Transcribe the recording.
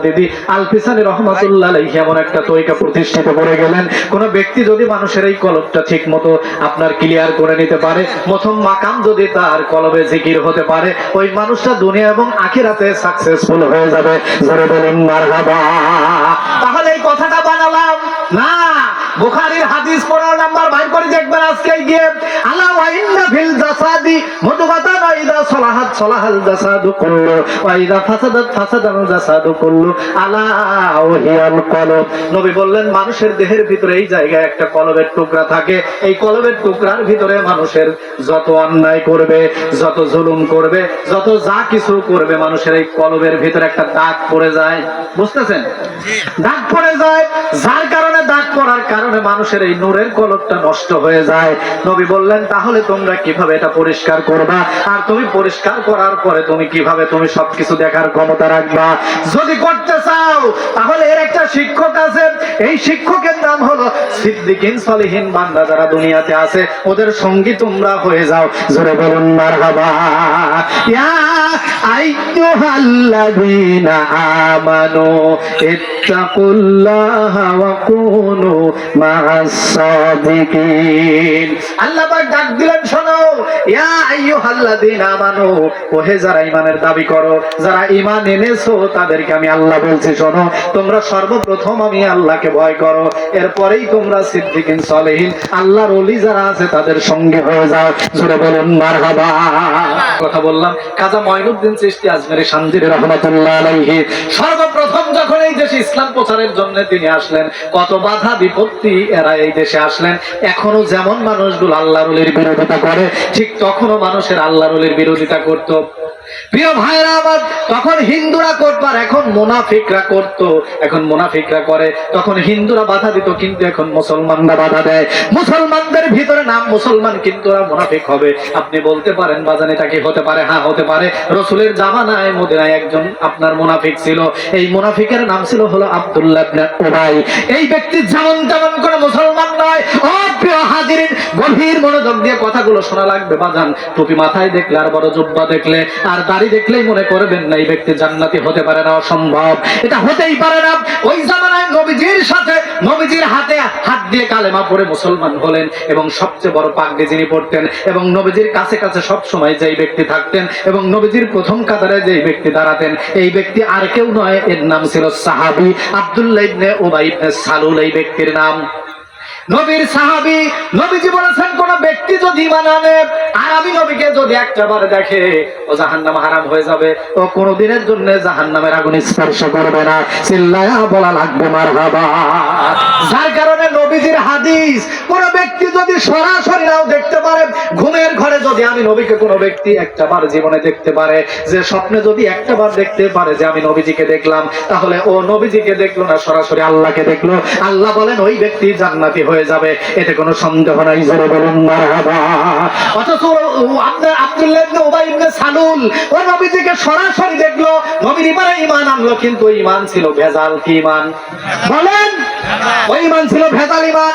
দিদি আল-ফিসানি রহমাতুল্লাহ আলাইহি এমন একটা তরিকা প্রতিষ্ঠিত করে গেলেন, কোন ব্যক্তি যদি মানুষের এই কলবটা ঠিক মতো আপনার ক্লিয়ার করে নিতে পারে, প্রথম মাকাম যদি তার কলবে জিকির হতে পারে, ওই মানুষটা দুনিয়া এবং আখিরাতে সাকসেসফুল হয়ে যাবে। জোরে বলুন মারহাবা। তাহলে এই কথাটা বানালাম না, বুখারীর হাদিস 15 নাম্বার বাইর করে দেখবেন আজকে গিয়ে, আলা ওয়া ইন্না ফিল জাসাদি মুদগাতান ওয়া ইযা সালাহাত সালাহাল জাসাদু কুল্লু ওয়া ইযা ফাসাদাত ফাসাদাল জাসাদু কুল্লু আলা ওয়া হিয়াল কলব। নবী বললেন মানুষের দেহের ভিতরে এই জায়গায় একটা কলবের টুকরা থাকে, এই কলবের টুকরার ভিতরে মানুষের যত অন্যায় করবে, যত জুলুম করবে, যত যা কিছু করবে, মানুষের এই কলবের ভিতরে একটা দাগ পড়ে যায়। বুঝতেছেন? দাগ পড়ে যায়, যার কারণে দাগ পড়ার কারণে মানুষের এই নূরের কলবটা নষ্ট হয়ে যায়। নবী বললেন তাহলে তোমরা কিভাবে এটা পরিষ্কার করবা, আর তুমি পরিষ্কার করার পরে তুমি কিভাবে তুমি সবকিছু দেখার ক্ষমতা রাখবা। যদি করতে চাও তাহলে এর একটা শিক্ষক আছে, এই শিক্ষকের নাম হলো সিদ্দিকিন সলিহিন বান্দা যারা দুনিয়াতে আছে, ওদের সঙ্গী তোমরা হয়ে যাও। জোরে বলুন মারহাবা। ইয়া আইয়ুহাল্লাযীনা আমানু ইত্তাকুল্লাহা ওয়া কুনু মা'আস সাদিকিন। আল্লাহ পাক ডাক দিলেন, শোনো, ইয়া আইয়ুহাল্লাযীনা আমানু, ওহে যারা ঈমানের দাবি করো, যারা ঈমান এনেছো তাদেরকে আমি আল্লাহ বলছি, শোনো, তোমরা সর্বপ্রথম আমি আল্লাহকে ভয় করো, এরপরেই তোমরা সিদ্দিকিন সলিহিন আল্লাহর ওলি যারা আছে তাদের সঙ্গে হয়ে যাও। জোরে বলুন মারহাবা। কথা বললাম কাজী মঈনুদ্দিন চিশতি আজমেরী শানজিরি রাহমাতুল্লাহ আলাইহি সর্বপ্রথম যখন এই দেশে ইসলাম প্রচারের জন্য তিনি আসলেন, কত বাধা বিপত্তি এরা এই দেশে আসলেন। এখনো যেমন মানুষগুলো আল্লাহর ওলির বিরোধিতা করে, ঠিক তখনও মানুষের আল্লাহর ওলির বিরোধিতা করত। প্রিয় ভাইরা আমার, তখন হিন্দুরা করতো আর এখন মুনাফিকরা করতো। এখন মুনাফিকরা করে, তখন হিন্দুরা বাধা দিত, কিন্তু এখন মুসলমানরা বাধা দেয়। মুসলমানদের ভিতরে নাম মুসলমান, কিন্তু ওরা মুনাফিক হবে। আপনি বলতে পারেন বাজান এটা কি হতে পারে? হ্যাঁ হতে পারে। রাসূলের জামানায় মদিনায় একজন আপনার মুনাফিক ছিল, এই মুনাফিকের নাম ছিল হলো আব্দুল্লাহ ইবনে উবাই। এই ব্যক্তি যেমন তেমন কোন মুসলমান নয়। ও প্রিয় হাজিরিন, গভীর মনোযোগ দিয়ে কথাগুলো শোনা লাগবে বাজান। টুপি মাথায় দেখলে আর বড় জুব্বা দেখলে আর দাড়ি দেখলেই মনে করবেন না এই ব্যক্তি জান্নাতি হতে পারে না, অসম্ভব, এটা হতেই পারে না। ওই জামানায় নবীজির সাথে নবীজির হাতে হাত দিয়ে কালেমা পড়ে মুসলমান হলেন, এবং সবচেয়ে বড় পাগড়ি যিনি পড়তেন এবং নবীজির কাছে কাছে সব সময় যেই ব্যক্তি থাকতেন এবং নবীজির প্রথম কাতারে যেই ব্যক্তি দাঁড়াতেন, এই ব্যক্তি আর কেউ নয়, এর নাম ছিল সাহাবী আব্দুল্লাহ ইবনে উবাই ইবনে সালুল। এই ব্যক্তির নাম নবীর সাহাবী। নবীজি বলেছেন কোন ব্যক্তি যদি ঈমান আনে আর আমি নবীকে যদি একটাবার দেখে, ও জাহান্নাম হারাম হয়ে যাবে, ও কোনদিনের জন্য জাহান্নামের আগুন স্পর্শ করবে না। চিল্লায়া বলা লাগবে মারহাবা। যার কারণে নবীজির হাদিস, কোন ব্যক্তি যদি সরাসরি নাও দেখতে পারে, ঘুমের ঘরে যদি আমি নবীকে কোন ব্যক্তি একটাবার জীবনে দেখতে পারে, যে স্বপ্নে যদি একটাবার দেখতে পারে যে আমি নবীজিকে দেখলাম, তাহলে ও নবীজিকে দেখলো না, সরাসরি আল্লাহকে দেখলো। আল্লাহ বলেন ওই ব্যক্তি জান্নাতি হয়ে যাবে, এতে কোনো সন্দেহ নাই। জোরে বলুন মারহাবা। অথচ আব্দুল্লাহ ইবনে উবাই ইবনে সালুল ও নবীজিকে সরাসরি দেখলো, নবীর ইবারে ঈমান আনলো, কিন্তু ঈমান ছিল ভেজাল। কি ঈমান বলেন? ওই ঈমান ছিল ভেজাল ঈমান।